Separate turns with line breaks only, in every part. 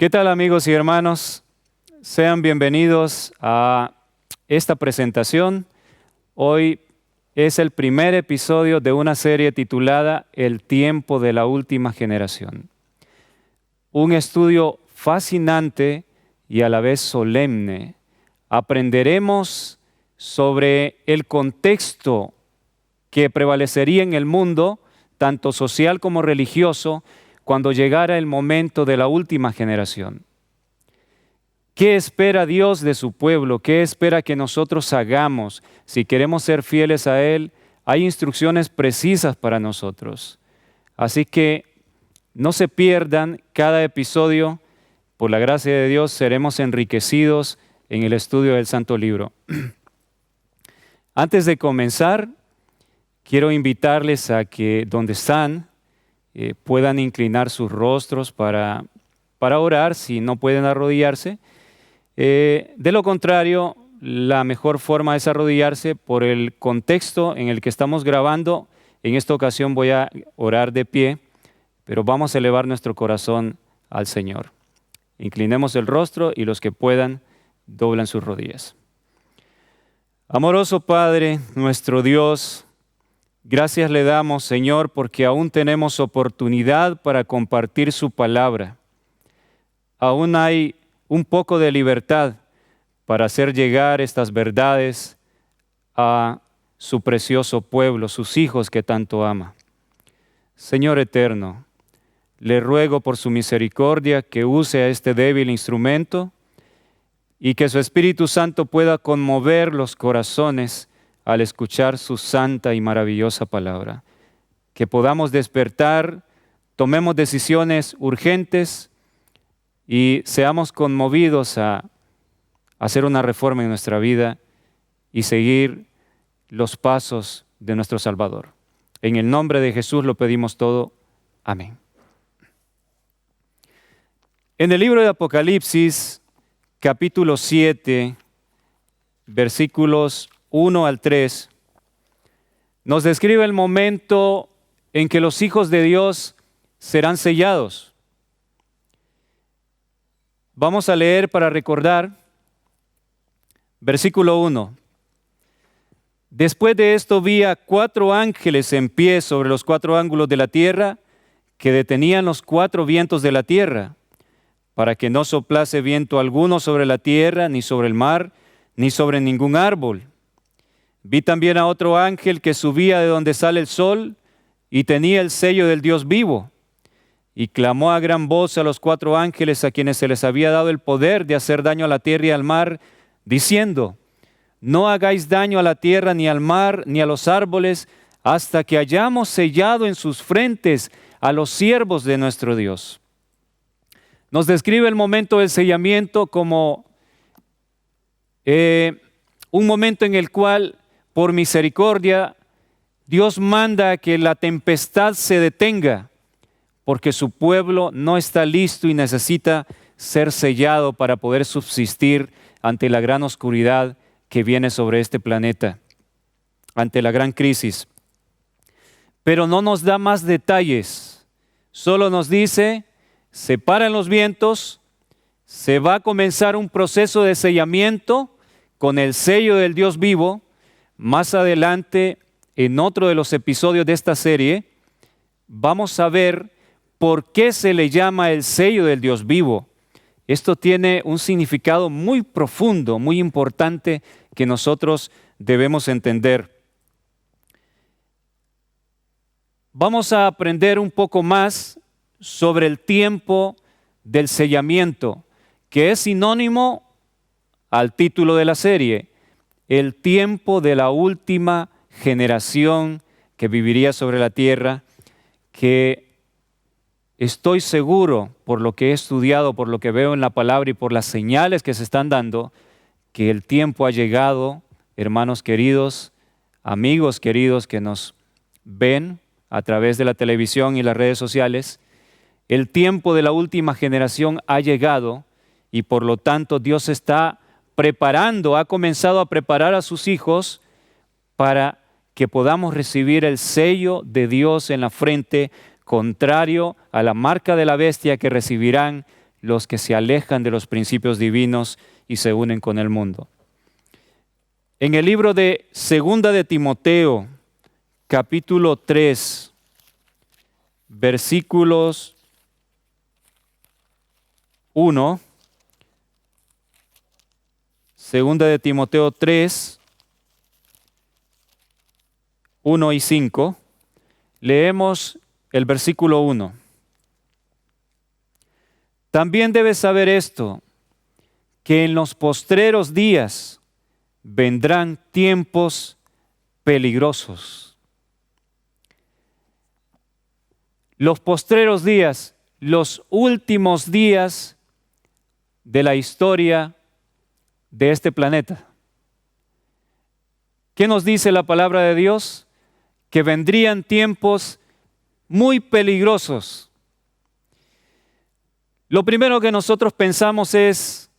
¿Qué tal, amigos y hermanos? Sean bienvenidos a esta presentación. Hoy es el primer episodio de una serie titulada El tiempo de la última generación. Un estudio fascinante y a la vez solemne. Aprenderemos sobre el contexto que prevalecería en el mundo, tanto social como religioso, cuando llegara el momento de la última generación. ¿Qué espera Dios de su pueblo? ¿Qué espera que nosotros hagamos? Si queremos ser fieles a Él, hay instrucciones precisas para nosotros. Así que no se pierdan cada episodio. Por la gracia de Dios seremos enriquecidos en el estudio del Santo Libro. Antes de comenzar, quiero invitarles a que donde están puedan inclinar sus rostros para orar, si no pueden arrodillarse. De lo contrario, la mejor forma es arrodillarse por el contexto en el que estamos grabando. En esta ocasión voy a orar de pie, pero vamos a elevar nuestro corazón al Señor. Inclinemos el rostro y los que puedan, doblan sus rodillas. Amoroso Padre, nuestro Dios, gracias le damos, Señor, porque aún tenemos oportunidad para compartir su palabra. Aún hay un poco de libertad para hacer llegar estas verdades a su precioso pueblo, sus hijos que tanto ama. Señor eterno, le ruego por su misericordia que use a este débil instrumento y que su Espíritu Santo pueda conmover los corazones al escuchar su santa y maravillosa palabra. Que podamos despertar, tomemos decisiones urgentes y seamos conmovidos a hacer una reforma en nuestra vida y seguir los pasos de nuestro Salvador. En el nombre de Jesús lo pedimos todo. Amén. En el libro de Apocalipsis, capítulo 7, versículos 1 al 3, nos describe el momento en que los hijos de Dios serán sellados. Vamos a leer para recordar. Versículo 1. Después de esto vi a 4 ángeles en pie sobre los 4 ángulos de la tierra, que detenían los 4 vientos de la tierra, para que no soplase viento alguno sobre la tierra, ni sobre el mar, ni sobre ningún árbol. Vi también a otro ángel que subía de donde sale el sol y tenía el sello del Dios vivo. Y clamó a gran voz a los 4 ángeles a quienes se les había dado el poder de hacer daño a la tierra y al mar, diciendo: no hagáis daño a la tierra, ni al mar, ni a los árboles, hasta que hayamos sellado en sus frentes a los siervos de nuestro Dios. Nos describe el momento del sellamiento como un momento en el cual, por misericordia, Dios manda que la tempestad se detenga, porque su pueblo no está listo y necesita ser sellado para poder subsistir ante la gran oscuridad que viene sobre este planeta, ante la gran crisis. Pero no nos da más detalles, solo nos dice: se paran los vientos, se va a comenzar un proceso de sellamiento con el sello del Dios vivo. Más adelante, en otro de los episodios de esta serie, vamos a ver por qué se le llama el sello del Dios vivo. Esto tiene un significado muy profundo, muy importante, que nosotros debemos entender. Vamos a aprender un poco más sobre el tiempo del sellamiento, que es sinónimo al título de la serie, el tiempo de la última generación que viviría sobre la tierra, que estoy seguro, por lo que he estudiado, por lo que veo en la palabra y por las señales que se están dando, que el tiempo ha llegado, hermanos queridos, amigos queridos que nos ven a través de la televisión y las redes sociales. El tiempo de la última generación ha llegado y por lo tanto Dios está preparando, ha comenzado a preparar a sus hijos para que podamos recibir el sello de Dios en la frente, contrario a la marca de la bestia que recibirán los que se alejan de los principios divinos y se unen con el mundo. En el libro de Segunda de Timoteo, capítulo 3, versículos 1, Segunda de Timoteo 3, 1 y 5, leemos el versículo 1. También debes saber esto, que en los postreros días vendrán tiempos peligrosos. Los postreros días, los últimos días de la historia de este planeta. ¿Qué nos dice la palabra de Dios? Que vendrían tiempos muy peligrosos. Lo primero que nosotros pensamos es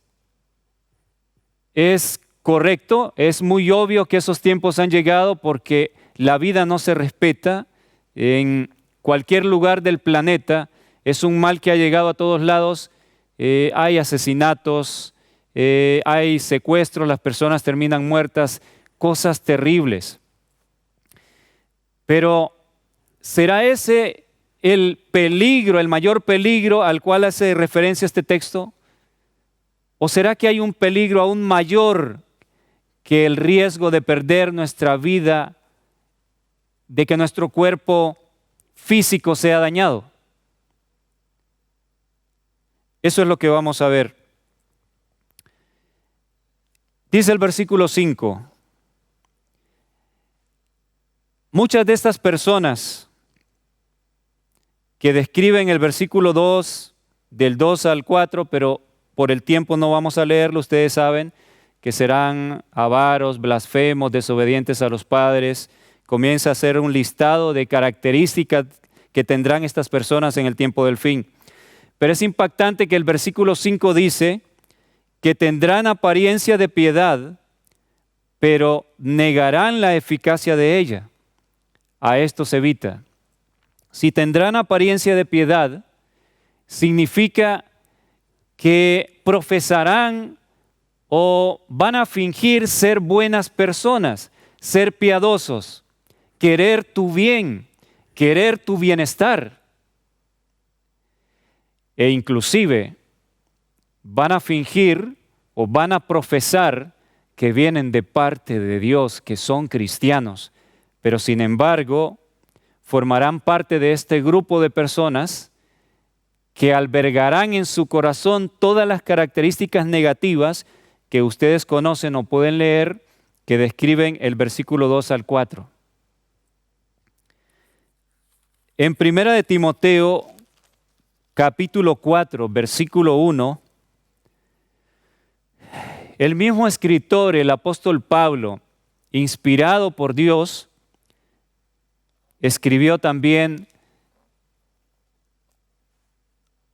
correcto, es muy obvio que esos tiempos han llegado porque la vida no se respeta en cualquier lugar del planeta. Es un mal que ha llegado a todos lados. Hay asesinatos, hay secuestros, las personas terminan muertas, cosas terribles. Pero ¿será ese el peligro, el mayor peligro al cual hace referencia este texto? ¿O será que hay un peligro aún mayor que el riesgo de perder nuestra vida, de que nuestro cuerpo físico sea dañado? Eso es lo que vamos a ver. Dice el versículo 5. Muchas de estas personas que describen el versículo 2, del 2 al 4, pero por el tiempo no vamos a leerlo, ustedes saben que serán avaros, blasfemos, desobedientes a los padres. Comienza a hacer un listado de características que tendrán estas personas en el tiempo del fin. Pero es impactante que el versículo 5 dice que tendrán apariencia de piedad, pero negarán la eficacia de ella. A esto se evita. Si tendrán apariencia de piedad, significa que profesarán o van a fingir ser buenas personas, ser piadosos, querer tu bien, querer tu bienestar. E inclusive van a fingir o van a profesar que vienen de parte de Dios, que son cristianos, pero sin embargo formarán parte de este grupo de personas que albergarán en su corazón todas las características negativas que ustedes conocen o pueden leer, que describen el versículo 2 al 4. En Primera de Timoteo, capítulo 4, versículo 1, el mismo escritor, el apóstol Pablo, inspirado por Dios, escribió también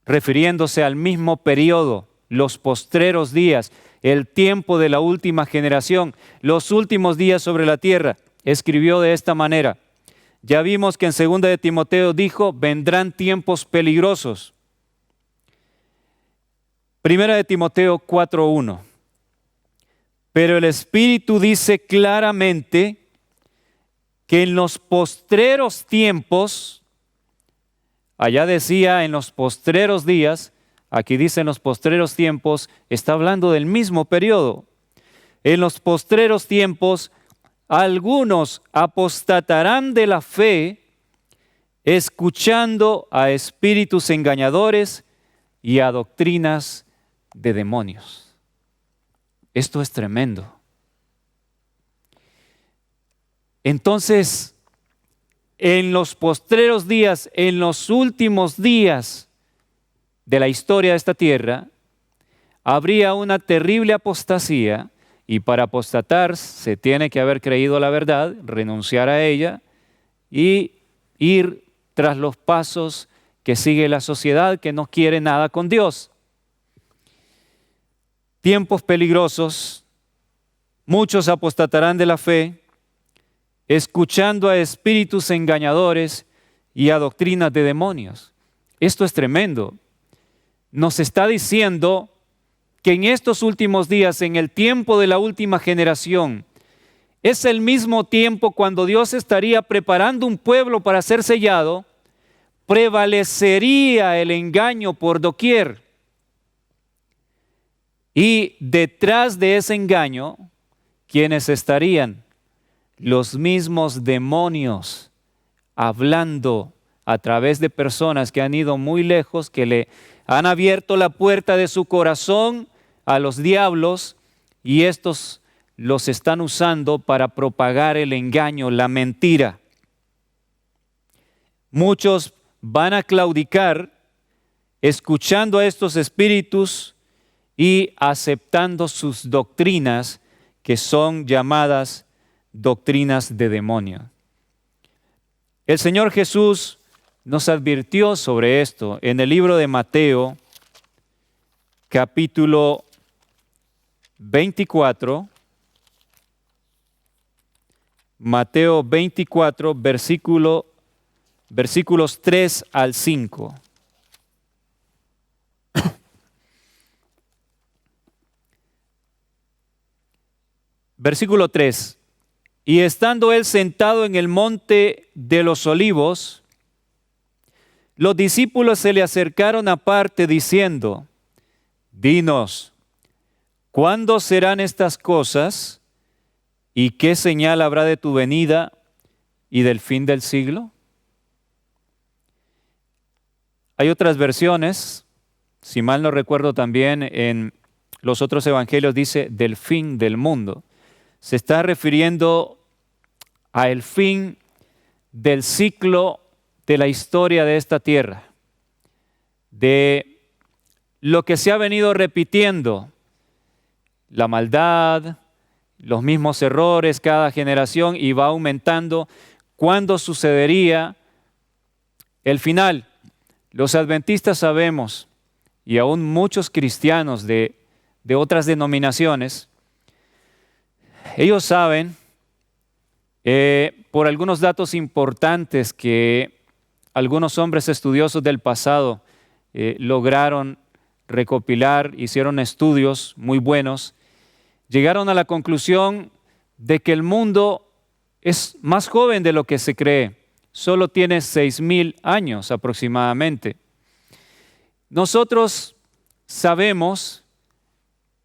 refiriéndose al mismo periodo, los postreros días, el tiempo de la última generación, los últimos días sobre la tierra. Escribió de esta manera. Ya vimos que en 2 de Timoteo dijo, vendrán tiempos peligrosos. 1 de Timoteo 4:1. Pero el Espíritu dice claramente que en los postreros tiempos, allá decía en los postreros días, aquí dice en los postreros tiempos, está hablando del mismo periodo. En los postreros tiempos, algunos apostatarán de la fe, escuchando a espíritus engañadores y a doctrinas de demonios. Esto es tremendo. Entonces, en los postreros días, en los últimos días de la historia de esta tierra, habría una terrible apostasía, y para apostatar se tiene que haber creído la verdad, renunciar a ella y ir tras los pasos que sigue la sociedad que no quiere nada con Dios. Tiempos peligrosos, muchos apostatarán de la fe, escuchando a espíritus engañadores y a doctrinas de demonios. Esto es tremendo. nos está diciendo que en estos últimos días, en el tiempo de la última generación, es el mismo tiempo cuando Dios estaría preparando un pueblo para ser sellado, prevalecería el engaño por doquier. Y detrás de ese engaño, ¿quiénes estarían? Los mismos demonios, hablando a través de personas que han ido muy lejos, que le han abierto la puerta de su corazón a los diablos, y estos los están usando para propagar el engaño, la mentira. Muchos van a claudicar escuchando a estos espíritus y aceptando sus doctrinas, que son llamadas doctrinas de demonio. El Señor Jesús nos advirtió sobre esto en el libro de Mateo, capítulo 24, Mateo 24, versículos 3 al 5. Versículo 3. Y estando él sentado en el monte de los olivos, los discípulos se le acercaron aparte diciendo: Dinos, ¿cuándo serán estas cosas? ¿Y qué señal habrá de tu venida y del fin del siglo? Hay otras versiones, si mal no recuerdo también en los otros evangelios dice del fin del mundo. Se está refiriendo al fin del ciclo de la historia de esta tierra, de lo que se ha venido repitiendo, la maldad, los mismos errores cada generación, y va aumentando. ¿Cuándo sucedería el final? Los adventistas sabemos, y aún muchos cristianos de otras denominaciones, ellos saben por algunos datos importantes que algunos hombres estudiosos del pasado lograron recopilar, hicieron estudios muy buenos, llegaron a la conclusión de que el mundo es más joven de lo que se cree, solo tiene 6,000 años aproximadamente. Nosotros sabemos,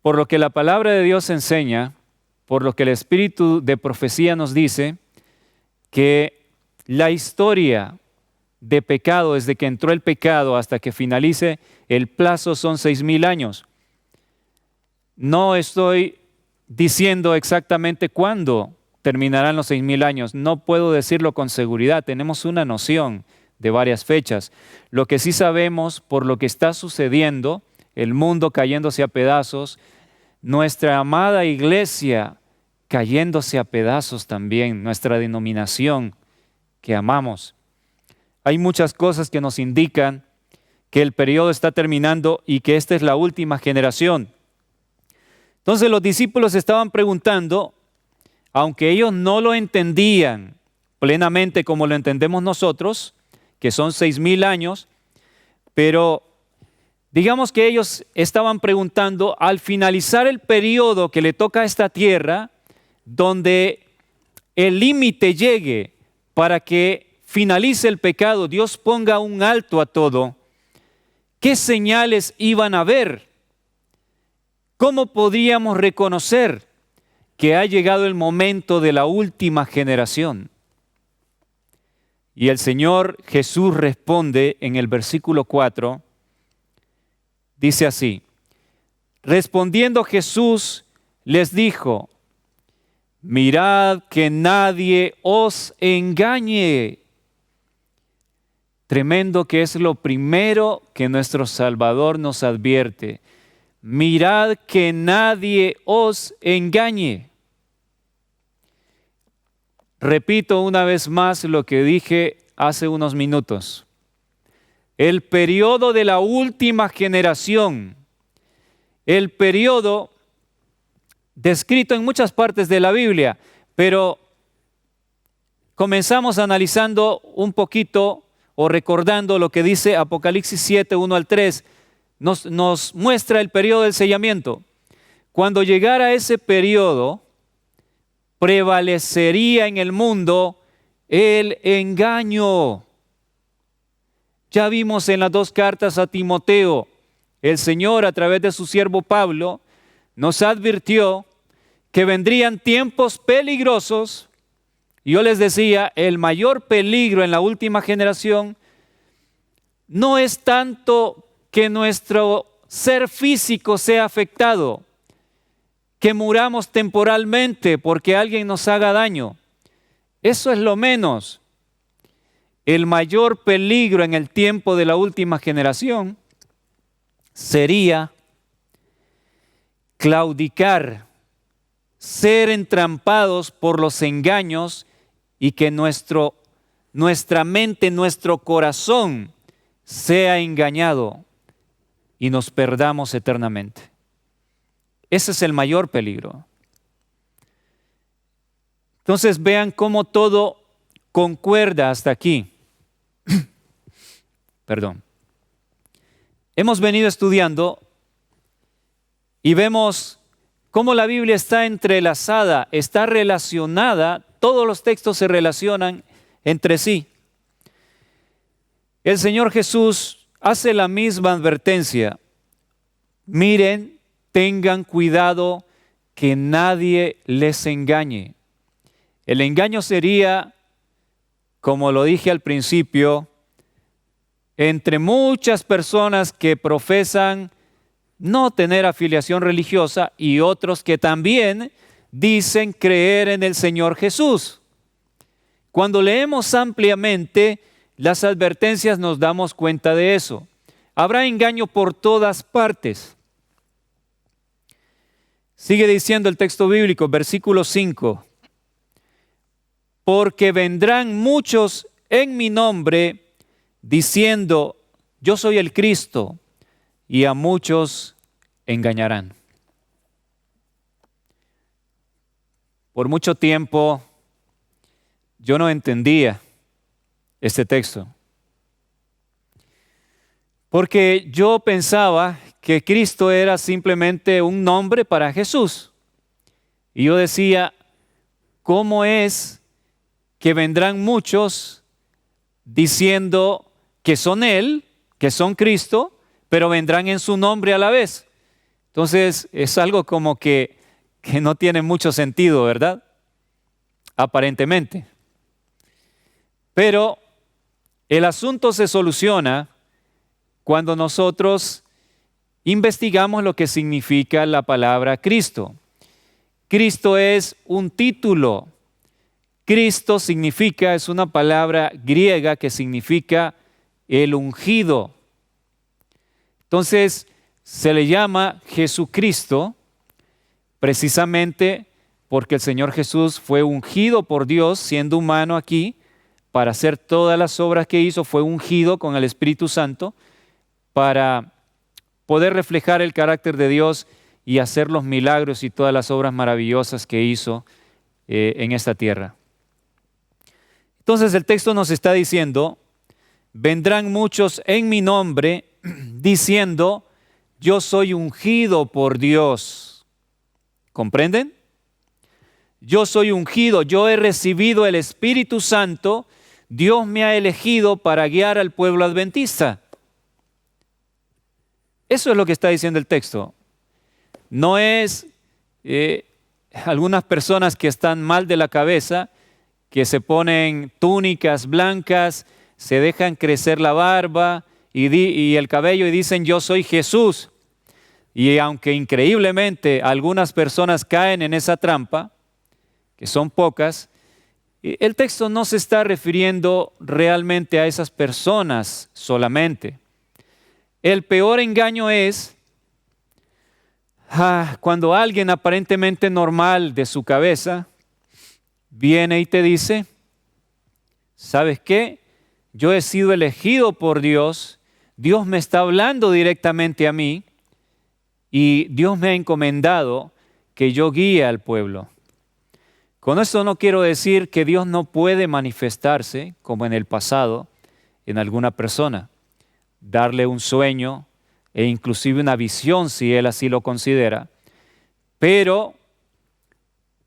por lo que la palabra de Dios enseña, por lo que el espíritu de profecía nos dice, que la historia de pecado, desde que entró el pecado hasta que finalice el plazo, son 6,000 años. No estoy diciendo exactamente cuándo terminarán los 6,000 años. No puedo decirlo con seguridad. Tenemos una noción de varias fechas. Lo que sí sabemos, por lo que está sucediendo, el mundo cayéndose a pedazos, nuestra amada iglesia cayéndose a pedazos también, nuestra denominación que amamos. Hay muchas cosas que nos indican que el periodo está terminando y que esta es la última generación. Entonces los discípulos estaban preguntando, aunque ellos no lo entendían plenamente como lo entendemos nosotros, que son 6,000 años, pero digamos que ellos estaban preguntando, al finalizar el periodo que le toca a esta tierra, donde el límite llegue para que finalice el pecado, Dios ponga un alto a todo, ¿qué señales iban a ver? ¿Cómo podríamos reconocer que ha llegado el momento de la última generación? Y el Señor Jesús responde en el versículo 4, dice así: respondiendo Jesús les dijo: mirad que nadie os engañe. Tremendo, que es lo primero que nuestro Salvador nos advierte. Mirad que nadie os engañe. Repito una vez más lo que dije hace unos minutos. El periodo de la última generación, el periodo descrito en muchas partes de la Biblia, pero comenzamos analizando un poquito o recordando lo que dice Apocalipsis 7, 1 al 3. nos muestra el periodo del sellamiento. Cuando llegara ese periodo, prevalecería en el mundo el engaño. Ya vimos en las 2 cartas a Timoteo, el Señor a través de su siervo Pablo nos advirtió que vendrían tiempos peligrosos. Yo les decía, el mayor peligro en la última generación no es tanto que nuestro ser físico sea afectado, que muramos temporalmente porque alguien nos haga daño. Eso es lo menos. El mayor peligro en el tiempo de la última generación sería claudicar, ser entrampados por los engaños y que nuestra mente, nuestro corazón sea engañado y nos perdamos eternamente. Ese es el mayor peligro. Entonces vean cómo todo concuerda hasta aquí. Perdón. Hemos venido estudiando y vemos cómo la Biblia está entrelazada, está relacionada, todos los textos se relacionan entre sí. El Señor Jesús hace la misma advertencia. Miren, tengan cuidado que nadie les engañe. El engaño sería, como lo dije al principio, entre muchas personas que profesan no tener afiliación religiosa y otros que también dicen creer en el Señor Jesús. Cuando leemos ampliamente las advertencias nos damos cuenta de eso. Habrá engaño por todas partes. Sigue diciendo el texto bíblico, versículo 5. Porque vendrán muchos en mi nombre diciendo, yo soy el Cristo, y a muchos engañarán. Por mucho tiempo yo no entendía este texto, porque yo pensaba que Cristo era simplemente un nombre para Jesús. Y yo decía, ¿cómo es que vendrán muchos diciendo que son Él, que son Cristo, pero vendrán en su nombre a la vez? Entonces es algo como que no tiene mucho sentido, ¿verdad? Aparentemente. Pero el asunto se soluciona cuando nosotros investigamos lo que significa la palabra Cristo. Cristo es un título. Cristo significa, es una palabra griega que significa el ungido. Entonces, se le llama Jesucristo precisamente porque el Señor Jesús fue ungido por Dios, siendo humano aquí, para hacer todas las obras que hizo, fue ungido con el Espíritu Santo para poder reflejar el carácter de Dios y hacer los milagros y todas las obras maravillosas que hizo en esta tierra. Entonces el texto nos está diciendo, vendrán muchos en mi nombre diciendo, yo soy ungido por Dios. ¿Comprenden? Yo soy ungido, yo he recibido el Espíritu Santo, Dios me ha elegido para guiar al pueblo adventista. Eso es lo que está diciendo el texto. No es algunas personas que están mal de la cabeza, que se ponen túnicas blancas, se dejan crecer la barba y el cabello y dicen yo soy Jesús. Y aunque increíblemente algunas personas caen en esa trampa, que son pocas, el texto no se está refiriendo realmente a esas personas solamente. El peor engaño es cuando alguien aparentemente normal de su cabeza viene y te dice, ¿sabes qué? Yo he sido elegido por Dios, Dios me está hablando directamente a mí y Dios me ha encomendado que yo guíe al pueblo. Con esto no quiero decir que Dios no puede manifestarse, como en el pasado, en alguna persona, darle un sueño, e inclusive una visión si él así lo considera. Pero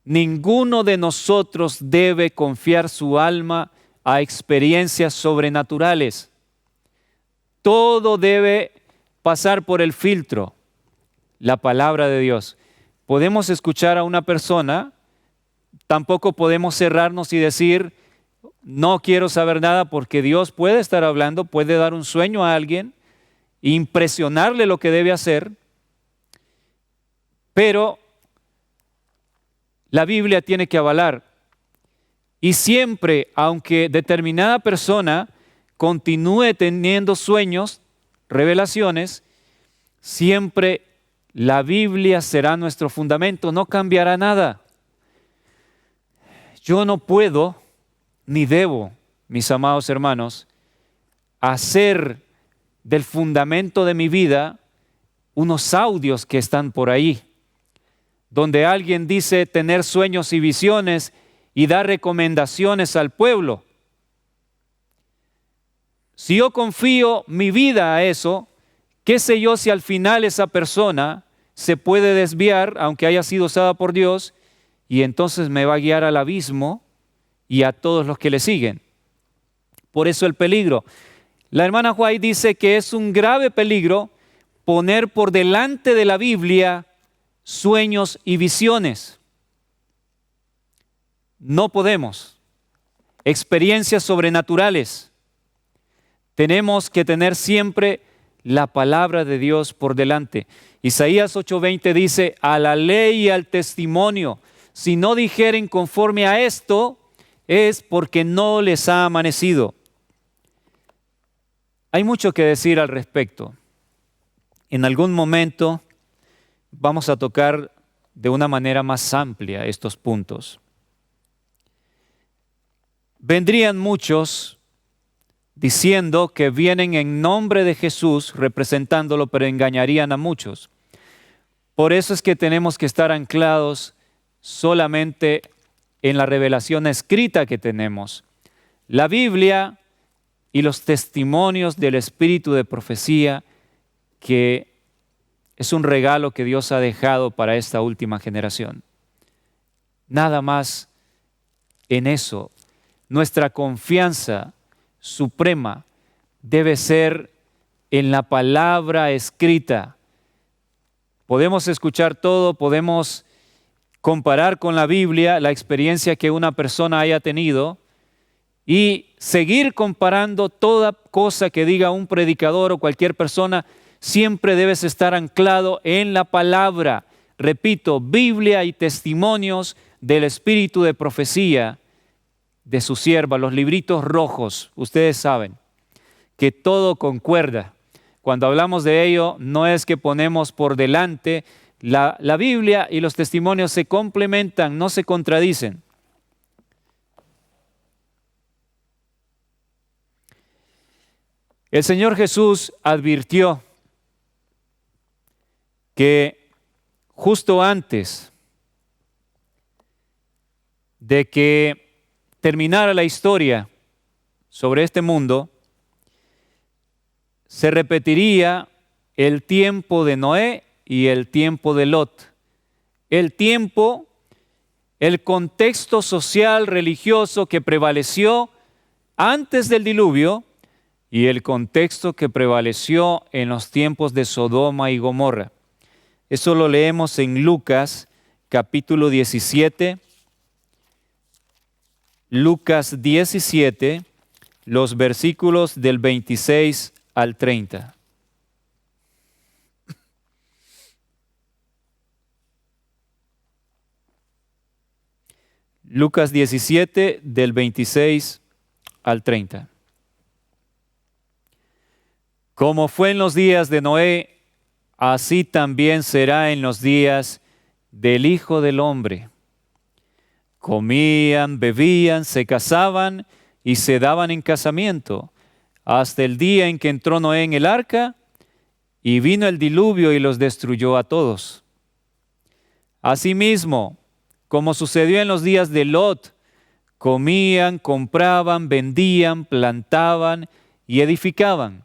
ninguno de nosotros debe confiar su alma a experiencias sobrenaturales. Todo debe pasar por el filtro, la palabra de Dios. Podemos escuchar a una persona, tampoco podemos cerrarnos y decir, no quiero saber nada, porque Dios puede estar hablando, puede dar un sueño a alguien, impresionarle lo que debe hacer, pero la Biblia tiene que avalar. Y siempre, aunque determinada persona continúe teniendo sueños, revelaciones, siempre la Biblia será nuestro fundamento, no cambiará nada. Yo no puedo ni debo, mis amados hermanos, hacer del fundamento de mi vida unos audios que están por ahí, donde alguien dice tener sueños y visiones y da recomendaciones al pueblo. Si yo confío mi vida a eso, qué sé yo si al final esa persona se puede desviar, aunque haya sido usada por Dios, y entonces me va a guiar al abismo y a todos los que le siguen. Por eso el peligro. La hermana White dice que es un grave peligro poner por delante de la Biblia sueños y visiones. No podemos. Experiencias sobrenaturales. Tenemos que tener siempre la palabra de Dios por delante. Isaías 8:20 dice, a la ley y al testimonio, si no dijeren conforme a esto, es porque no les ha amanecido. Hay mucho que decir al respecto. En algún momento vamos a tocar de una manera más amplia estos puntos. Vendrían muchos diciendo que vienen en nombre de Jesús, representándolo, pero engañarían a muchos. Por eso es que tenemos que estar anclados solamente en la revelación escrita que tenemos. La Biblia y los testimonios del espíritu de profecía, que es un regalo que Dios ha dejado para esta última generación. Nada más en eso. Nuestra confianza suprema debe ser en la palabra escrita. Podemos escuchar todo, podemos comparar con la Biblia la experiencia que una persona haya tenido y seguir comparando toda cosa que diga un predicador o cualquier persona. Siempre debes estar anclado en la palabra. Repito, Biblia y testimonios del espíritu de profecía de su sierva, los libritos rojos. Ustedes saben que todo concuerda. Cuando hablamos de ello, no es que ponemos por delante la Biblia y los testimonios se complementan, no se contradicen. El Señor Jesús advirtió que justo antes de que terminara la historia sobre este mundo, se repetiría el tiempo de Noé y el tiempo de Lot. El tiempo, el contexto social, religioso que prevaleció antes del diluvio y el contexto que prevaleció en los tiempos de Sodoma y Gomorra. Eso lo leemos en Lucas capítulo 17. Lucas 17, los versículos del 26 al 30. Lucas 17, del 26 al 30. Como fue en los días de Noé, así también será en los días del Hijo del Hombre. Comían, bebían, se casaban y se daban en casamiento, hasta el día en que entró Noé en el arca y vino el diluvio y los destruyó a todos. Asimismo, como sucedió en los días de Lot, comían, compraban, vendían, plantaban y edificaban.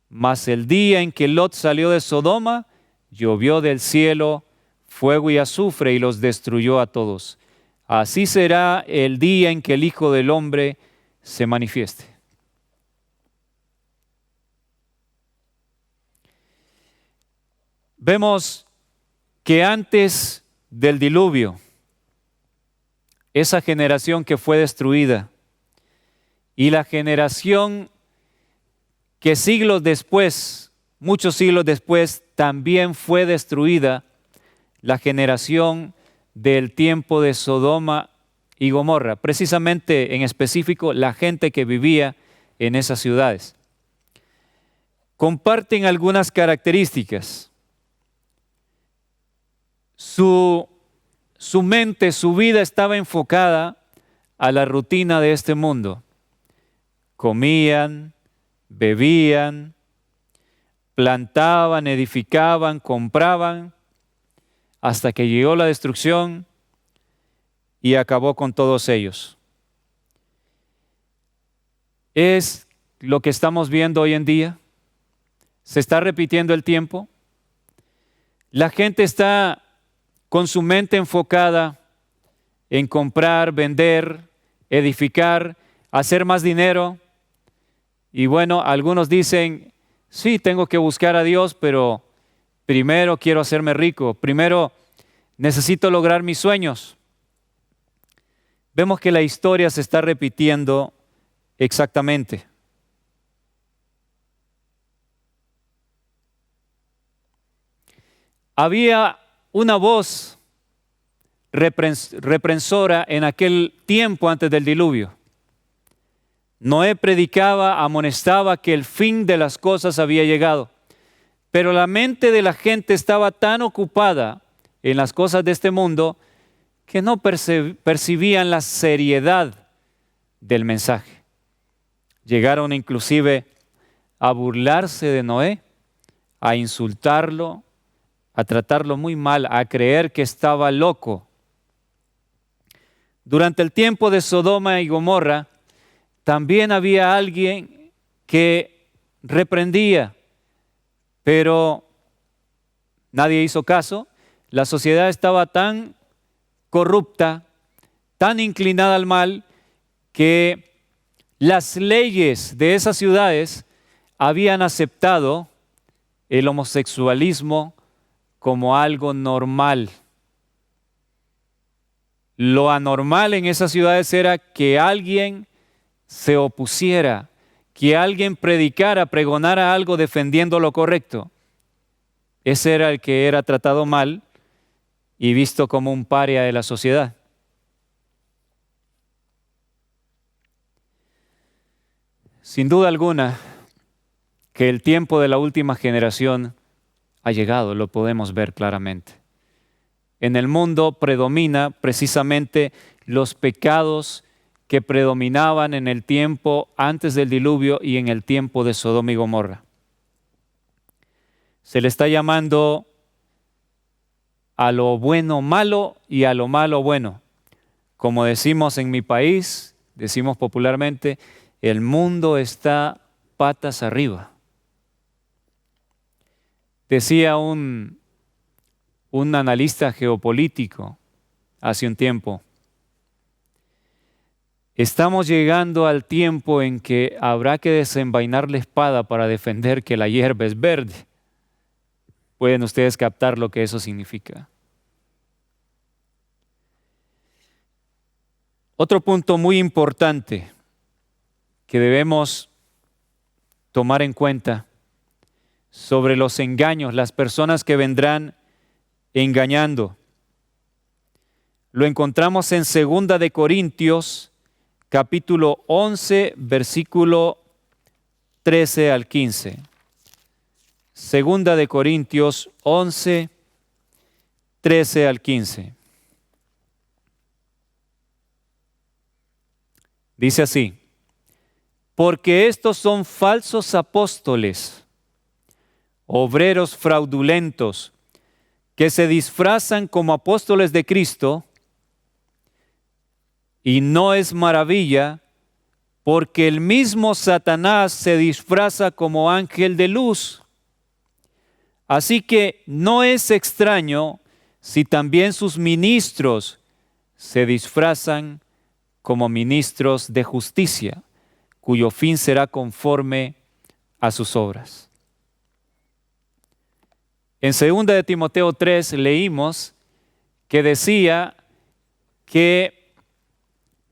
Mas el día en que Lot salió de Sodoma, llovió del cielo fuego y azufre y los destruyó a todos. Así será el día en que el Hijo del Hombre se manifieste. Vemos que antes del diluvio, esa generación que fue destruida y la generación que siglos después, muchos siglos después, también fue destruida, la generación del tiempo de Sodoma y Gomorra, precisamente en específico la gente que vivía en esas ciudades. Comparten algunas características. Su mente, su vida estaba enfocada a la rutina de este mundo. Comían, bebían, plantaban, edificaban, compraban, hasta que llegó la destrucción y acabó con todos ellos. ¿Es lo que estamos viendo hoy en día? ¿Se está repitiendo el tiempo? La gente está con su mente enfocada en comprar, vender, edificar, hacer más dinero. Y bueno, algunos dicen, sí, tengo que buscar a Dios, pero primero quiero hacerme rico, primero necesito lograr mis sueños. Vemos que la historia se está repitiendo exactamente. Había una voz reprensora en aquel tiempo antes del diluvio. Noé predicaba, amonestaba que el fin de las cosas había llegado, pero la mente de la gente estaba tan ocupada en las cosas de este mundo que no percibían la seriedad del mensaje. Llegaron inclusive a burlarse de Noé, a insultarlo, a tratarlo muy mal, a creer que estaba loco. Durante el tiempo de Sodoma y Gomorra, también había alguien que reprendía, pero nadie hizo caso. La sociedad estaba tan corrupta, tan inclinada al mal, que las leyes de esas ciudades habían aceptado el homosexualismo como algo normal. Lo anormal en esas ciudades era que alguien se opusiera, que alguien predicara, pregonara algo defendiendo lo correcto. Ese era el que era tratado mal y visto como un paria de la sociedad. Sin duda alguna que el tiempo de la última generación ha llegado, lo podemos ver claramente. En el mundo predomina precisamente los pecados que predominaban en el tiempo antes del diluvio y en el tiempo de Sodoma y Gomorra. Se le está llamando a lo bueno malo y a lo malo bueno. Como decimos en mi país, decimos popularmente, el mundo está patas arriba. Decía un analista geopolítico hace un tiempo, estamos llegando al tiempo en que habrá que desenvainar la espada para defender que la hierba es verde. Pueden ustedes captar lo que eso significa. Otro punto muy importante que debemos tomar en cuenta sobre los engaños, las personas que vendrán engañando. Lo encontramos en 2 de Corintios, capítulo 11, versículo 13 al 15. 2 de Corintios 11, 13 al 15. Dice así, porque estos son falsos apóstoles, obreros fraudulentos, que se disfrazan como apóstoles de Cristo, y no es maravilla, porque el mismo Satanás se disfraza como ángel de luz. Así que no es extraño si también sus ministros se disfrazan como ministros de justicia, cuyo fin será conforme a sus obras. En 2 de Timoteo 3 leímos que decía que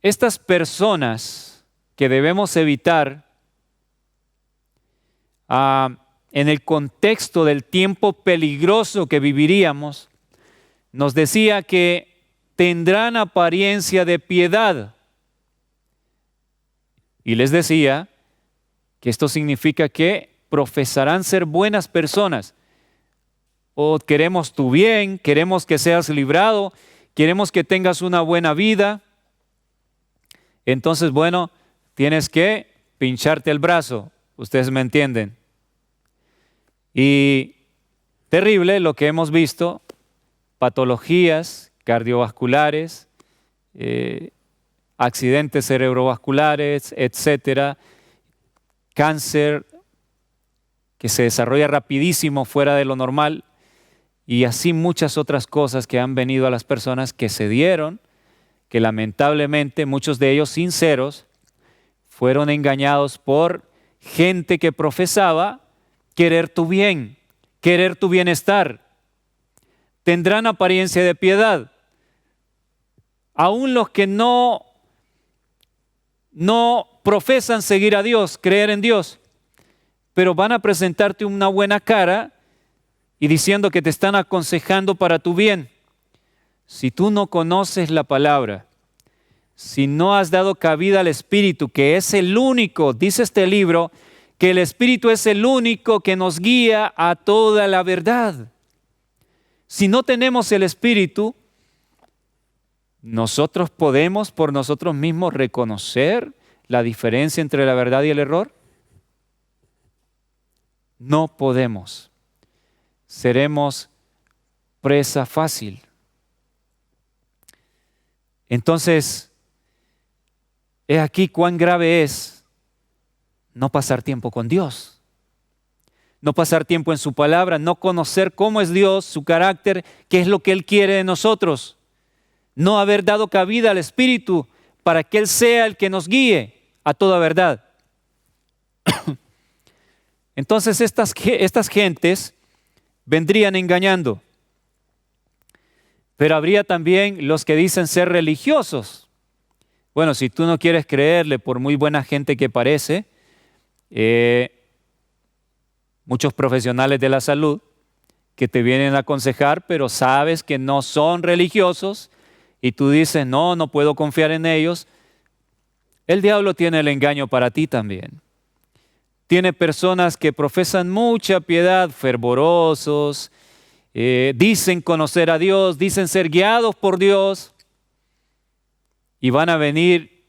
estas personas que debemos evitar en el contexto del tiempo peligroso que viviríamos, nos decía que tendrán apariencia de piedad. Y les decía que esto significa que profesarán ser buenas personas. O queremos tu bien, queremos que seas librado, queremos que tengas una buena vida. Entonces, bueno, tienes que pincharte el brazo. Ustedes me entienden. Y terrible lo que hemos visto, patologías cardiovasculares, accidentes cerebrovasculares, etcétera, cáncer que se desarrolla rapidísimo fuera de lo normal y así muchas otras cosas que han venido a las personas que se dieron, que lamentablemente muchos de ellos sinceros fueron engañados por gente que profesaba querer tu bien, querer tu bienestar. Tendrán apariencia de piedad. Aún los que no profesan seguir a Dios, creer en Dios, pero van a presentarte una buena cara y diciendo que te están aconsejando para tu bien. Si tú no conoces la palabra, si no has dado cabida al Espíritu, que es el único, dice este libro, que el Espíritu es el único que nos guía a toda la verdad. Si no tenemos el Espíritu, ¿nosotros podemos por nosotros mismos reconocer la diferencia entre la verdad y el error? No podemos. Seremos presa fácil. Entonces, he aquí cuán grave es no pasar tiempo con Dios, no pasar tiempo en su palabra, no conocer cómo es Dios, su carácter, qué es lo que Él quiere de nosotros, no haber dado cabida al Espíritu para que Él sea el que nos guíe a toda verdad. Entonces estas gentes vendrían engañando, pero habría también los que dicen ser religiosos. Bueno, si tú no quieres creerle por muy buena gente que parece, muchos profesionales de la salud que te vienen a aconsejar, pero sabes que no son religiosos y tú dices, no puedo confiar en ellos. El diablo tiene el engaño para ti también. Tiene personas que profesan mucha piedad, fervorosos, dicen conocer a Dios, dicen ser guiados por Dios y van a venir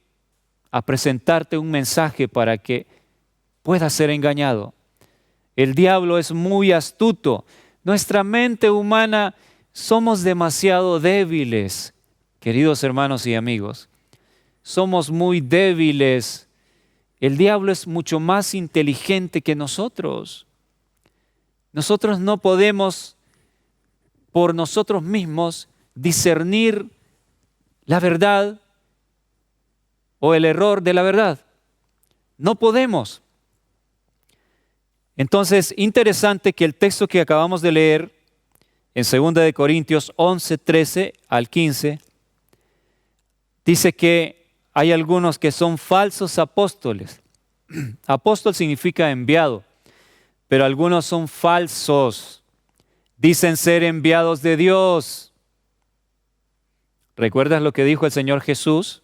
a presentarte un mensaje para que puedas ser engañado. El diablo es muy astuto. Nuestra mente humana somos demasiado débiles, queridos hermanos y amigos. Somos muy débiles. El diablo es mucho más inteligente que nosotros. Nosotros no podemos por nosotros mismos discernir la verdad o el error de la verdad. No podemos. Entonces, interesante que el texto que acabamos de leer en 2 de Corintios 11, 13 al 15, dice que hay algunos que son falsos apóstoles. Apóstol significa enviado, pero algunos son falsos. Dicen ser enviados de Dios. ¿Recuerdas lo que dijo el Señor Jesús?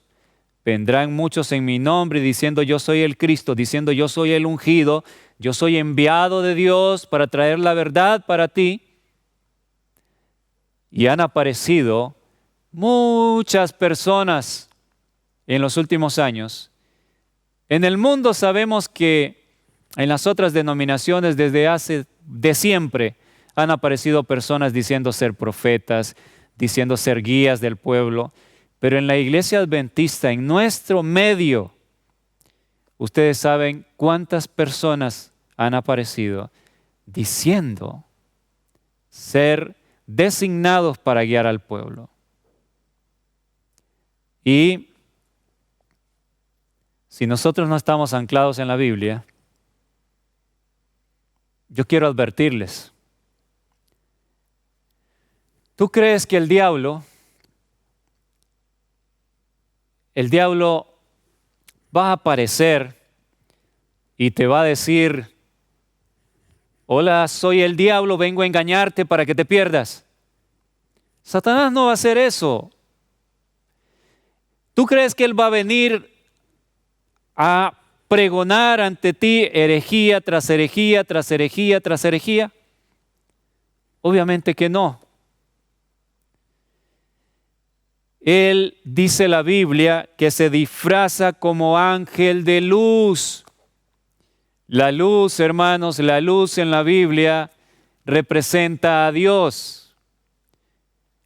Vendrán muchos en mi nombre diciendo yo soy el Cristo, diciendo yo soy el ungido, yo soy enviado de Dios para traer la verdad para ti. Y han aparecido muchas personas en los últimos años. En el mundo sabemos que en las otras denominaciones de siempre han aparecido personas diciendo ser profetas, diciendo ser guías del pueblo. Pero en la iglesia adventista, en nuestro medio, ustedes saben cuántas personas han aparecido diciendo ser designados para guiar al pueblo. Y si nosotros no estamos anclados en la Biblia, yo quiero advertirles. ¿Tú crees que el diablo va a aparecer y te va a decir: hola, soy el diablo, vengo a engañarte para que te pierdas? Satanás no va a hacer eso. ¿Tú crees que él va a venir a pregonar ante ti herejía tras herejía, tras herejía, tras herejía? Obviamente que no. Él, dice la Biblia, que se disfraza como ángel de luz. La luz, hermanos, la luz en la Biblia representa a Dios.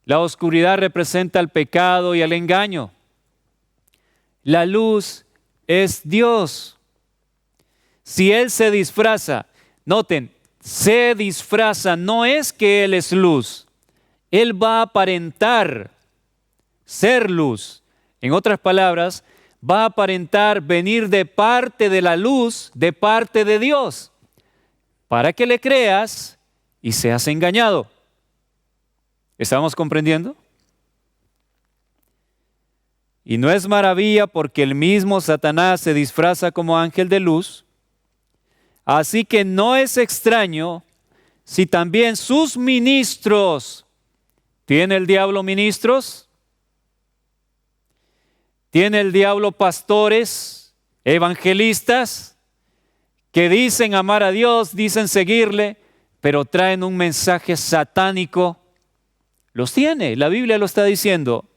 La oscuridad representa el pecado y el engaño. La luz es Dios. Si Él se disfraza, noten, se disfraza, no es que Él es luz. Él va a aparentar ser luz. En otras palabras, va a aparentar venir de parte de la luz, de parte de Dios, para que le creas y seas engañado. ¿Estamos comprendiendo? Y no es maravilla porque el mismo Satanás se disfraza como ángel de luz. Así que no es extraño si también sus ministros, ¿tiene el diablo ministros? ¿Tiene el diablo pastores, evangelistas, que dicen amar a Dios, dicen seguirle, pero traen un mensaje satánico? Los tiene, la Biblia lo está diciendo.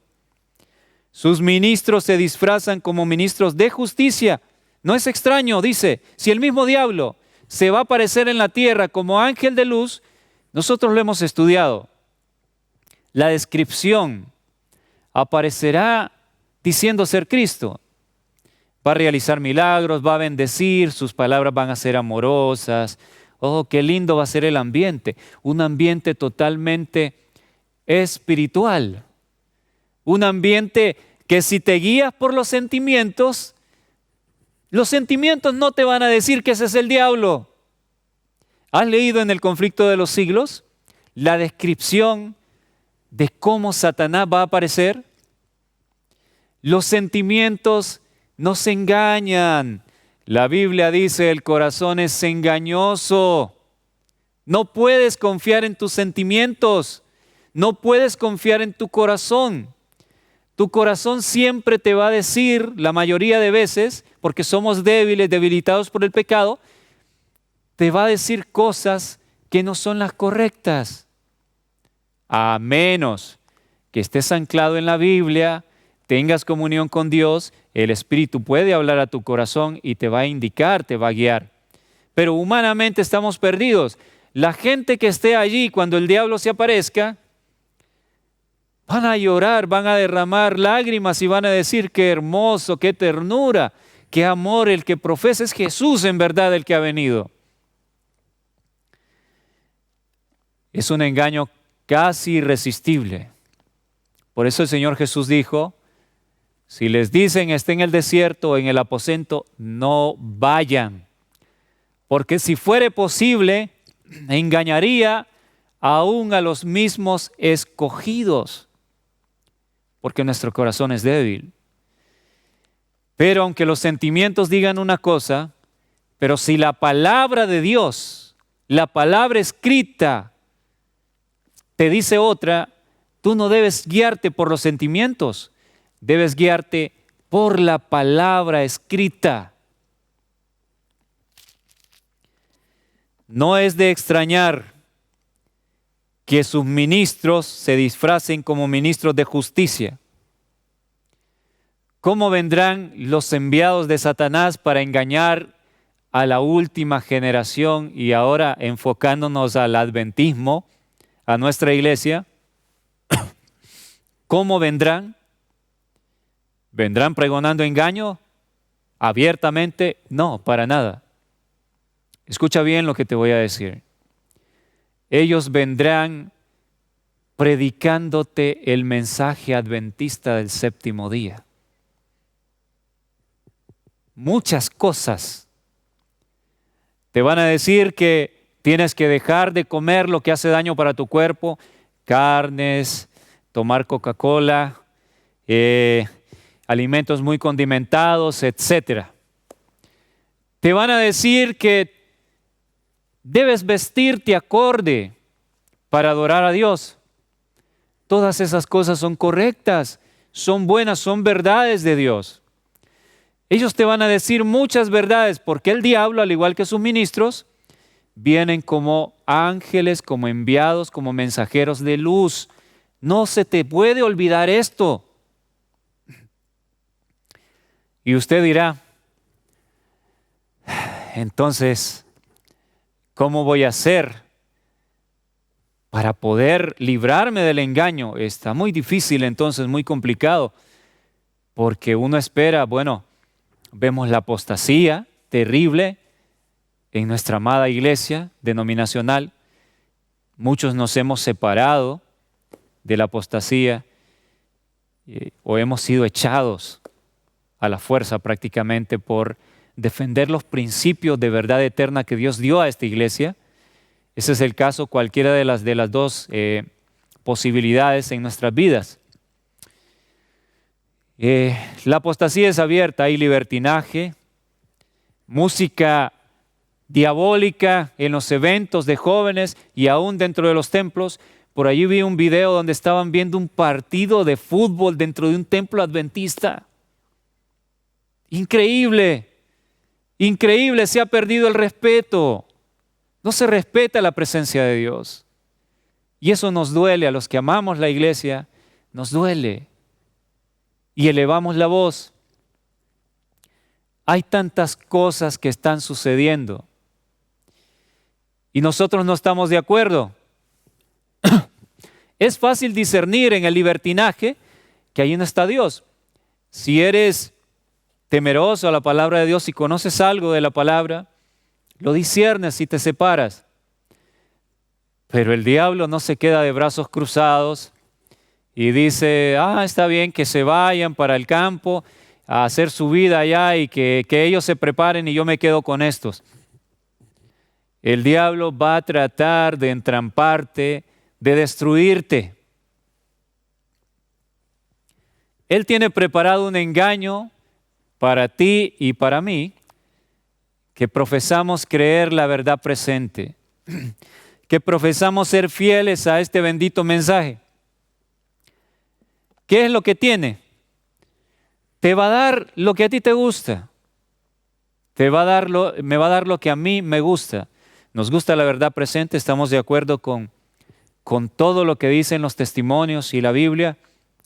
Sus ministros se disfrazan como ministros de justicia. No es extraño, dice, si el mismo diablo se va a aparecer en la tierra como ángel de luz, nosotros lo hemos estudiado. La descripción aparecerá diciendo ser Cristo. Va a realizar milagros, va a bendecir, sus palabras van a ser amorosas. Oh, qué lindo va a ser el ambiente. Un ambiente totalmente espiritual. Un ambiente que si te guías por los sentimientos no te van a decir que ese es el diablo. ¿Has leído en El conflicto de los siglos la descripción de cómo Satanás va a aparecer? Los sentimientos nos engañan. La Biblia dice: el corazón es engañoso. No puedes confiar en tus sentimientos. No puedes confiar en tu corazón. Tu corazón siempre te va a decir, la mayoría de veces, porque somos débiles, debilitados por el pecado, te va a decir cosas que no son las correctas. A menos que estés anclado en la Biblia, tengas comunión con Dios, el Espíritu puede hablar a tu corazón y te va a indicar, te va a guiar. Pero humanamente estamos perdidos. La gente que esté allí cuando el diablo se aparezca, van a llorar, van a derramar lágrimas y van a decir: qué hermoso, qué ternura, qué amor, el que profesa es Jesús en verdad el que ha venido. Es un engaño casi irresistible. Por eso el Señor Jesús dijo: si les dicen esté en el desierto o en el aposento, no vayan. Porque si fuere posible, engañaría aún a los mismos escogidos. Porque nuestro corazón es débil. Pero aunque los sentimientos digan una cosa, pero si la palabra de Dios, la palabra escrita, te dice otra, tú no debes guiarte por los sentimientos. Debes guiarte por la palabra escrita. No es de extrañar que sus ministros se disfracen como ministros de justicia. ¿Cómo vendrán los enviados de Satanás para engañar a la última generación? Y ahora enfocándonos al adventismo, a nuestra iglesia, ¿cómo vendrán? ¿Vendrán pregonando engaño? abiertamente, no, para nada. Escucha bien lo que te voy a decir. Ellos vendrán predicándote el mensaje adventista del séptimo día. Muchas cosas. Te van a decir que tienes que dejar de comer lo que hace daño para tu cuerpo, carnes, tomar Coca-Cola, alimentos muy condimentados, etc. Te van a decir que debes vestirte acorde para adorar a Dios. Todas esas cosas son correctas, son buenas, son verdades de Dios. Ellos te van a decir muchas verdades porque el diablo, al igual que sus ministros, vienen como ángeles, como enviados, como mensajeros de luz. No se te puede olvidar esto. Y usted dirá, entonces, ¿cómo voy a hacer para poder librarme del engaño? Está muy difícil, entonces, muy complicado, porque uno espera, bueno, vemos la apostasía terrible en nuestra amada iglesia denominacional. Muchos nos hemos separado de la apostasía o hemos sido echados a la fuerza prácticamente por defender los principios de verdad eterna que Dios dio a esta iglesia. Ese es el caso, cualquiera de las dos posibilidades en nuestras vidas. La apostasía es abierta, hay libertinaje, música diabólica en los eventos de jóvenes y aún dentro de los templos. Por allí vi un video donde estaban viendo un partido de fútbol dentro de un templo adventista. Increíble, increíble, se ha perdido el respeto. No se respeta la presencia de Dios. Y eso nos duele a los que amamos la iglesia, nos duele. Y elevamos la voz. Hay tantas cosas que están sucediendo y nosotros no estamos de acuerdo. Es fácil discernir en el libertinaje que ahí no está Dios. Si eres temeroso a la palabra de Dios y conoces algo de la palabra, lo disciernes y te separas. Pero el diablo no se queda de brazos cruzados y dice, está bien que se vayan para el campo a hacer su vida allá y que ellos se preparen y yo me quedo con estos. El diablo va a tratar de entramparte, de destruirte. Él tiene preparado un engaño para ti y para mí, que profesamos creer la verdad presente, que profesamos ser fieles a este bendito mensaje. ¿Qué es lo que tiene? Te va a dar lo que a ti te gusta. Me va a dar lo que a mí me gusta. Nos gusta la verdad presente, estamos de acuerdo con todo lo que dicen los testimonios y la Biblia.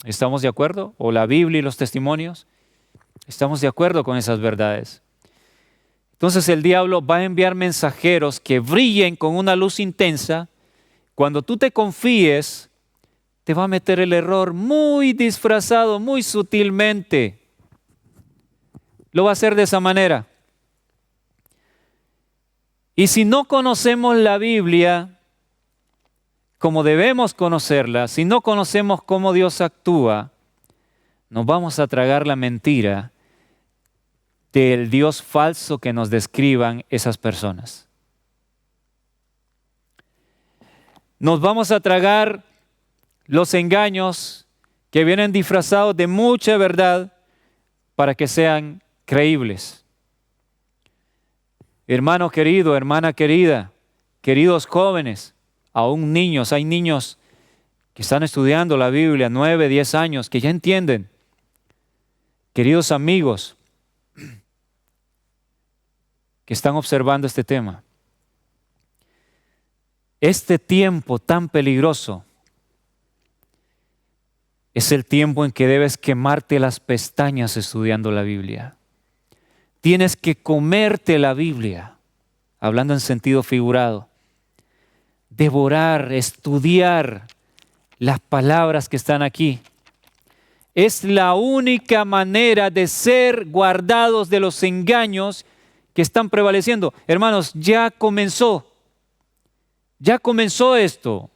¿Estamos de acuerdo? ¿O la Biblia y los testimonios? Estamos de acuerdo con esas verdades. Entonces el diablo va a enviar mensajeros que brillen con una luz intensa. Cuando tú te confíes, te va a meter el error muy disfrazado, muy sutilmente. Lo va a hacer de esa manera. Y si no conocemos la Biblia como debemos conocerla, si no conocemos cómo Dios actúa, nos vamos a tragar la mentira del Dios falso que nos describan esas personas. Nos vamos a tragar los engaños que vienen disfrazados de mucha verdad para que sean creíbles. Hermano querido, hermana querida, queridos jóvenes, aún niños, hay niños que están estudiando la Biblia, 9, 10 años, que ya entienden. Queridos amigos que están observando este tema, este tiempo tan peligroso es el tiempo en que debes quemarte las pestañas estudiando la Biblia. Tienes que comerte la Biblia, hablando en sentido figurado. Devorar, estudiar las palabras que están aquí. Es la única manera de ser guardados de los engaños que están prevaleciendo. Hermanos, ya comenzó esto.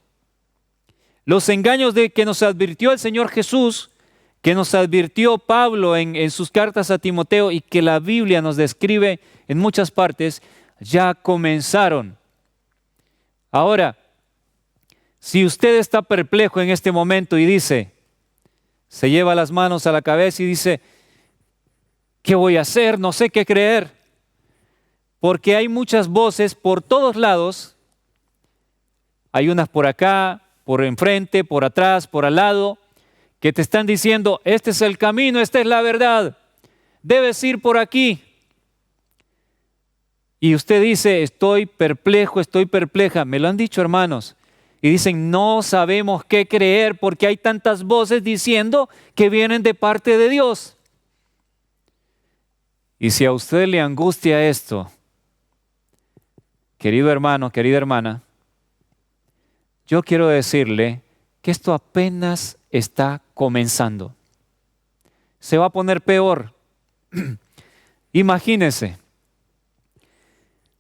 Los engaños de que nos advirtió el Señor Jesús, que nos advirtió Pablo en sus cartas a Timoteo y que la Biblia nos describe en muchas partes, ya comenzaron. Ahora, si usted está perplejo en este momento y dice, se lleva las manos a la cabeza y dice, ¿qué voy a hacer? No sé qué creer. Porque hay muchas voces por todos lados. Hay unas por acá, por enfrente, por atrás, por al lado, que te están diciendo, este es el camino, esta es la verdad. Debes ir por aquí. Y usted dice, estoy perplejo, estoy perpleja. Me lo han dicho, hermanos. Y dicen, no sabemos qué creer porque hay tantas voces diciendo que vienen de parte de Dios. Y si a usted le angustia esto, querido hermano, querida hermana, yo quiero decirle que esto apenas está comenzando. Se va a poner peor. Imagínese,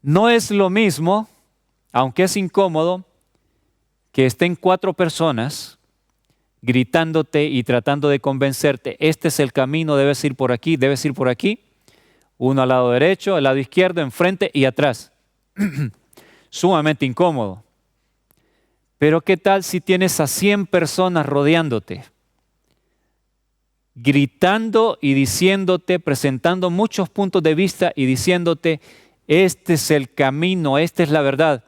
no es lo mismo, aunque es incómodo, que estén 4 personas gritándote y tratando de convencerte, este es el camino, debes ir por aquí, debes ir por aquí. Uno al lado derecho, al lado izquierdo, enfrente y atrás. Sumamente incómodo. Pero ¿qué tal si tienes a 100 personas rodeándote? Gritando y diciéndote, presentando muchos puntos de vista y diciéndote, este es el camino, esta es la verdad.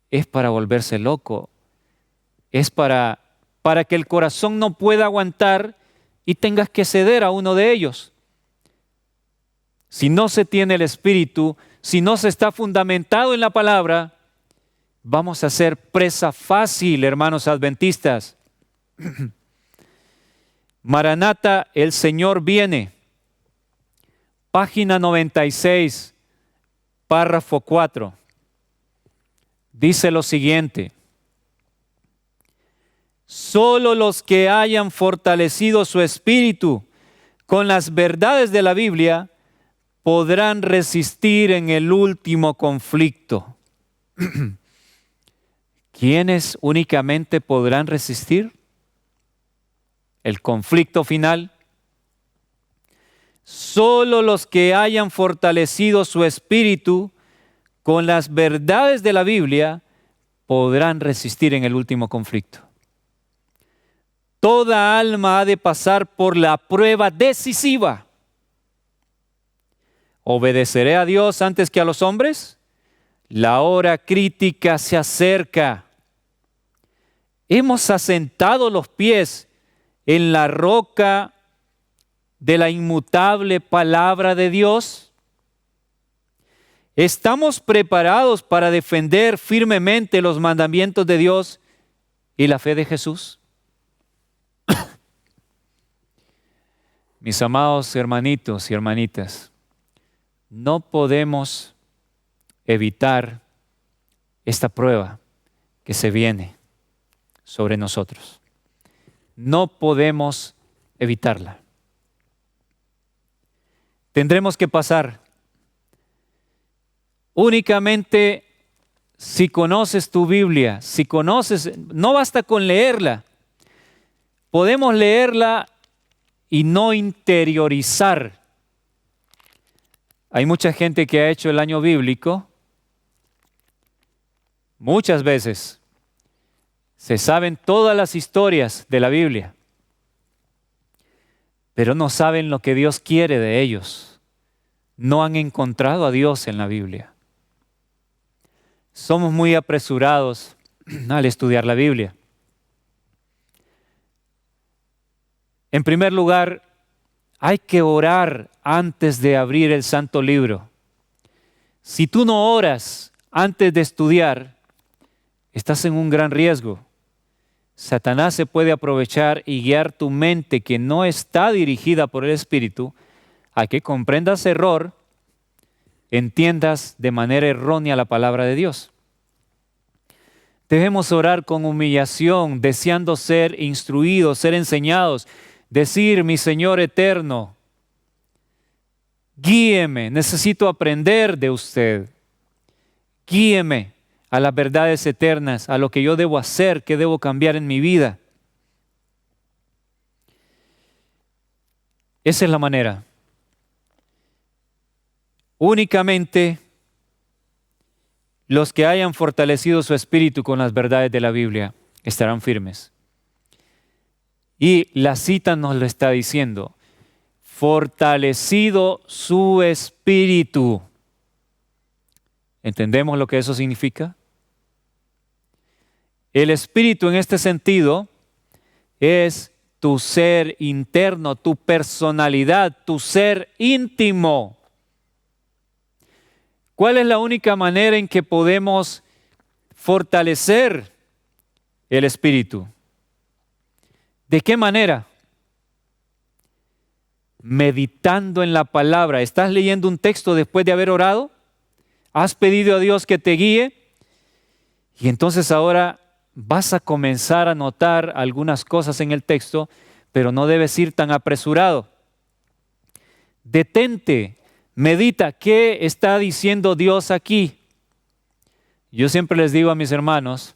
Es para volverse loco. Es para que el corazón no pueda aguantar y tengas que ceder a uno de ellos. Si no se tiene el Espíritu, si no se está fundamentado en la palabra, vamos a ser presa fácil, hermanos adventistas. Maranata, el Señor viene. Página 96, párrafo 4. Dice lo siguiente: solo los que hayan fortalecido su espíritu con las verdades de la Biblia podrán resistir en el último conflicto. ¿Quiénes únicamente podrán resistir el conflicto final? Solo los que hayan fortalecido su espíritu con las verdades de la Biblia podrán resistir en el último conflicto. Toda alma ha de pasar por la prueba decisiva. ¿Obedeceré a Dios antes que a los hombres? La hora crítica se acerca. Hemos asentado los pies en la roca de la inmutable palabra de Dios. ¿Estamos preparados para defender firmemente los mandamientos de Dios y la fe de Jesús? Mis amados hermanitos y hermanitas, no podemos evitar esta prueba que se viene sobre nosotros. No podemos evitarla. Tendremos que pasar. Únicamente si conoces tu Biblia, no basta con leerla. Podemos leerla y no interiorizar. Hay mucha gente que ha hecho el año bíblico. Muchas veces se saben todas las historias de la Biblia, pero no saben lo que Dios quiere de ellos. No han encontrado a Dios en la Biblia. Somos muy apresurados al estudiar la Biblia. En primer lugar, hay que orar antes de abrir el santo libro. Si tú no oras antes de estudiar, estás en un gran riesgo. Satanás se puede aprovechar y guiar tu mente, que no está dirigida por el Espíritu, a que comprendas error, entiendas de manera errónea la palabra de Dios. Debemos orar con humillación, deseando ser instruidos, ser enseñados. decir, mi Señor eterno, guíeme, necesito aprender de usted. Guíeme a las verdades eternas, a lo que yo debo hacer, que debo cambiar en mi vida. Esa es la manera. Únicamente los que hayan fortalecido su espíritu con las verdades de la Biblia estarán firmes. Y la cita nos lo está diciendo. Fortalecido su espíritu. ¿Entendemos lo que eso significa? El espíritu en este sentido es tu ser interno, tu personalidad, tu ser íntimo. ¿Cuál es la única manera en que podemos fortalecer el espíritu? ¿De qué manera? Meditando en la palabra. ¿Estás leyendo un texto después de haber orado? ¿Has pedido a Dios que te guíe? Y entonces ahora vas a comenzar a notar algunas cosas en el texto, pero no debes ir tan apresurado. Detente, medita, ¿qué está diciendo Dios aquí? Yo siempre les digo a mis hermanos,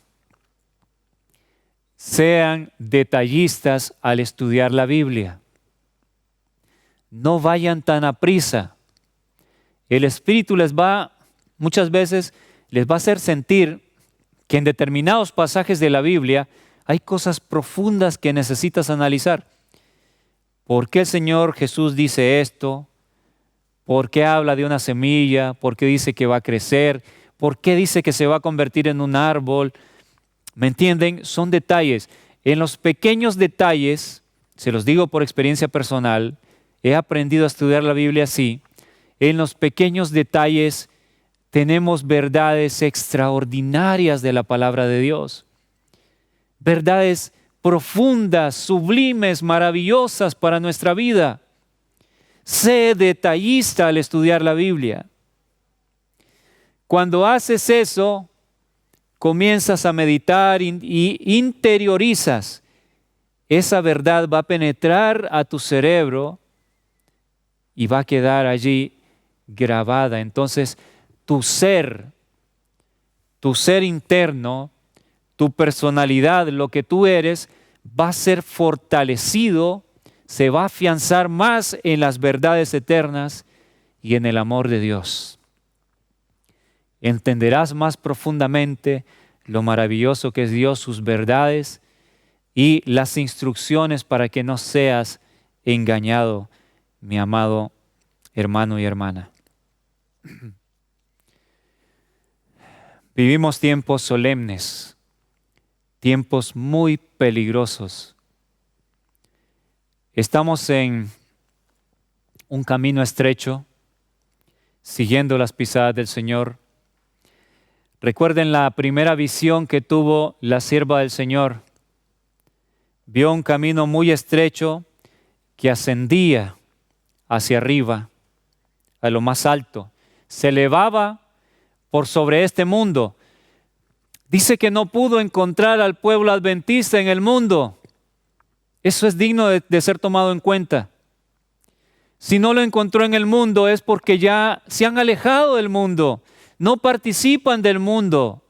sean detallistas al estudiar la Biblia. No vayan tan aprisa. El Espíritu muchas veces les va a hacer sentir que en determinados pasajes de la Biblia hay cosas profundas que necesitas analizar. ¿Por qué el Señor Jesús dice esto? ¿Por qué habla de una semilla? ¿Por qué dice que va a crecer? ¿Por qué dice que se va a convertir en un árbol? ¿Me entienden? Son detalles. En los pequeños detalles, se los digo por experiencia personal, he aprendido a estudiar la Biblia así. En los pequeños detalles tenemos verdades extraordinarias de la palabra de Dios. Verdades profundas, sublimes, maravillosas para nuestra vida. Sé detallista al estudiar la Biblia. Cuando haces eso, comienzas a meditar y interiorizas. Esa verdad va a penetrar a tu cerebro y va a quedar allí grabada. Entonces, tu ser interno, tu personalidad, lo que tú eres, va a ser fortalecido, se va a afianzar más en las verdades eternas y en el amor de Dios. Entenderás más profundamente lo maravilloso que es Dios, sus verdades y las instrucciones para que no seas engañado, mi amado hermano y hermana. Vivimos tiempos solemnes, tiempos muy peligrosos. Estamos en un camino estrecho, siguiendo las pisadas del Señor. Recuerden la primera visión que tuvo la sierva del Señor. Vio un camino muy estrecho que ascendía hacia arriba, a lo más alto. Se elevaba por sobre este mundo. Dice que no pudo encontrar al pueblo adventista en el mundo. Eso es digno de ser tomado en cuenta. Si no lo encontró en el mundo es porque ya se han alejado del mundo, no participan del mundo.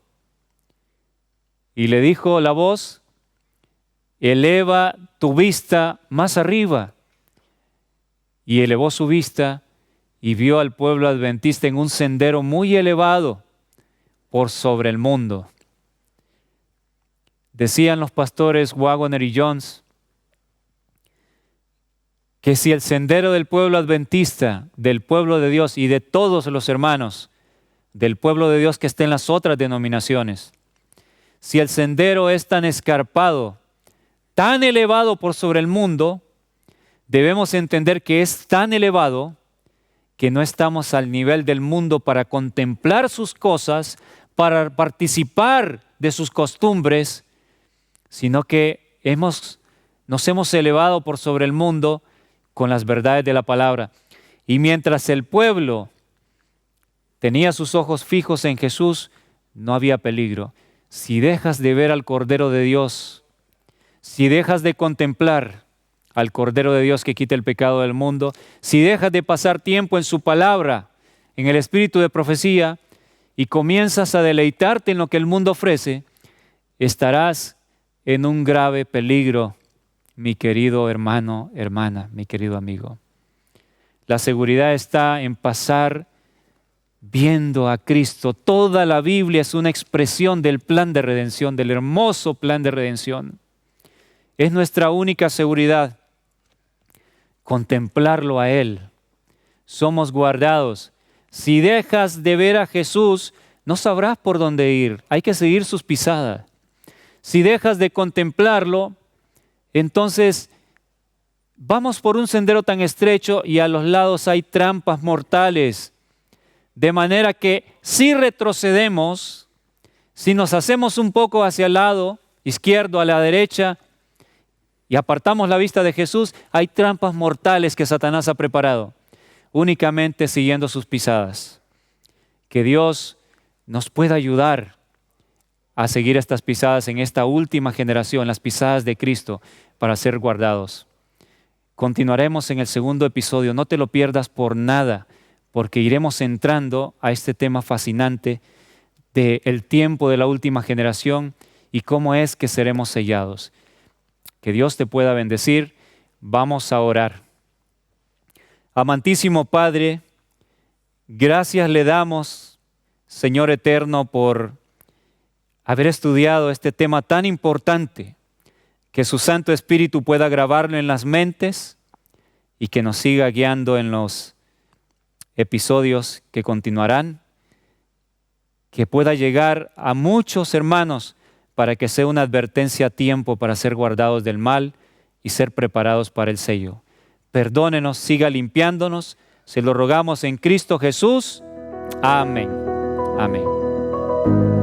Y le dijo la voz, eleva tu vista más arriba. Y elevó su vista y vio al pueblo adventista en un sendero muy elevado por sobre el mundo. Decían los pastores Waggoner y Jones que si el sendero del pueblo adventista, del pueblo de Dios y de todos los hermanos del pueblo de Dios que está en las otras denominaciones, si el sendero es tan escarpado, tan elevado por sobre el mundo, debemos entender que es tan elevado que no estamos al nivel del mundo para contemplar sus cosas, para participar de sus costumbres, sino que nos hemos elevado por sobre el mundo con las verdades de la palabra. Y mientras el pueblo tenía sus ojos fijos en Jesús, no había peligro. Si dejas de ver al Cordero de Dios, si dejas de contemplar al Cordero de Dios que quita el pecado del mundo, si dejas de pasar tiempo en su palabra, en el espíritu de profecía, y comienzas a deleitarte en lo que el mundo ofrece, estarás en un grave peligro, mi querido hermano, hermana, mi querido amigo. La seguridad está en pasar viendo a Cristo. Toda la Biblia es una expresión del plan de redención, del hermoso plan de redención. Es nuestra única seguridad, contemplarlo a Él. Somos guardados. Si dejas de ver a Jesús, no sabrás por dónde ir. Hay que seguir sus pisadas. Si dejas de contemplarlo, entonces vamos por un sendero tan estrecho y a los lados hay trampas mortales. De manera que si retrocedemos, si nos hacemos un poco hacia el lado izquierdo, a la derecha, y apartamos la vista de Jesús, hay trampas mortales que Satanás ha preparado, únicamente siguiendo sus pisadas. Que Dios nos pueda ayudar a seguir estas pisadas en esta última generación, las pisadas de Cristo, para ser guardados. Continuaremos en el segundo episodio, no te lo pierdas por nada, porque iremos entrando a este tema fascinante del tiempo de la última generación y cómo es que seremos sellados. Que Dios te pueda bendecir. Vamos a orar. Amantísimo Padre, gracias le damos, Señor eterno, por haber estudiado este tema tan importante, que su Santo Espíritu pueda grabarlo en las mentes y que nos siga guiando en los episodios que continuarán, que pueda llegar a muchos hermanos para que sea una advertencia a tiempo para ser guardados del mal y ser preparados para el sello. Perdónenos, siga limpiándonos, se lo rogamos en Cristo Jesús. Amén. Amén.